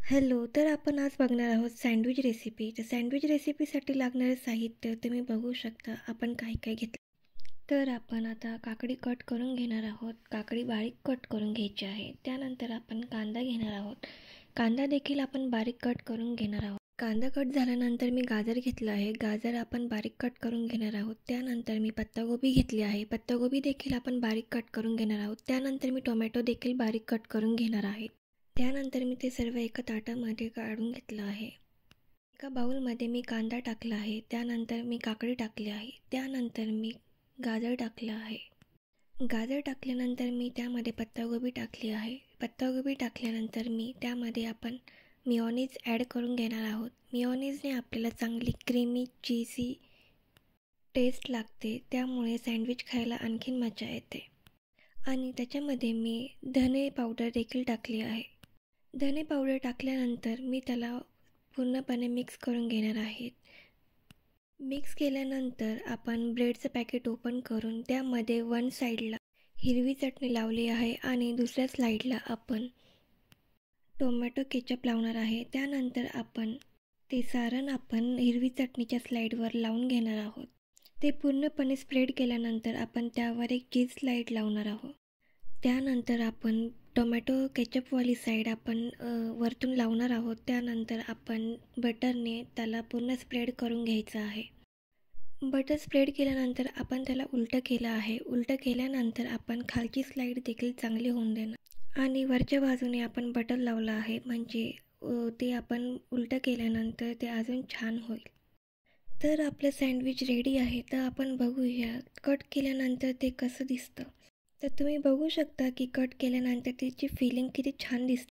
Hello, तर आपण आज बघणार आहोत सँडविच रेसिपी. तर सँडविच रेसिपीसाठी लागणारे साहित्य तुम्ही बघू शकता आपण काय-काय घेतलं. तर आपण आता काकडी कट करून घेणार आहोत. काकडी बारीक कट करून घ्यायची आहे. त्यानंतर आपण कांदा घेणार आहोत. कांदा देखील आपण बारीक कट करून घेणार आहोत. कांदा कट झाल्यानंतर मी गाजर घेतलं आहे. गाजर आपण बारीक कट करून घेणार आहोत. त्यानंतर मी पत्तागोबी घेतली आहे. पत्तागोबी देखील आपण बारीक कट करून घेणार आहोत. त्यानंतर मी टोमॅटो देखील बारीक कट करून घेणार आहे. त्यानंतर मी ते सर्व एका ताटामध्ये काढून घेतलं आहे. एका बाउलमध्ये मी कांदा टाकला आहे. त्यानंतर मी काकडी टाकली आहे. त्यानंतर मी गाजर टाकलं आहे. गाजर टाकल्यानंतर मी त्यामध्ये पत्तागोबी टाकली आहे. पत्तागोबी टाकल्यानंतर मी त्यामध्ये आपण मेयोनीज ॲड करून घेणार आहोत. मेयोनीजने आपल्याला चांगली क्रीमी चीझी टेस्ट लागते. त्यामुळे सँडविच खायला आणखीन मजा येते. आणि त्याच्यामध्ये मी धने पावडर देखील टाकली आहे. धने पावडर टाकल्यानंतर मी त्याला पूर्णपणे मिक्स करून घेणार आहे. मिक्स केल्यानंतर आपण ब्रेडचं पॅकेट ओपन करून त्यामध्ये वन साईडला हिरवी चटणी लावली आहे आणि दुसऱ्या साईडला आपण टोमॅटो केचप लावणार आहे. त्यानंतर आपण ते सारण आपण हिरवी चटणीच्या स्लाईडवर लावून घेणार आहोत. ते पूर्णपणे स्प्रेड केल्यानंतर आपण त्यावर एक चीज स्लाईड लावणार आहोत. त्यानंतर आपण टोमॅटो केचपवाली साईड आपण वरतून लावणार आहोत. त्यानंतर आपण बटरने त्याला पूर्ण स्प्रेड करून घ्यायचं आहे. बटर स्प्रेड केल्यानंतर आपण त्याला उलटं केलं आहे. उलटं केल्यानंतर आपण खालची स्लाईड देखील चांगली होऊन देणार आणि वरच्या बाजूने आपण बटर लावलं आहे म्हणजे ते आपण उलटं केल्यानंतर ते अजून छान होईल. तर आपलं सँडविच रेडी आहे. तर आपण बघूया कट केल्यानंतर ते कसं दिसतं. तर तुम्ही बघू शकता की कट केल्यानंतर त्याची फिलिंग किती छान दिसते.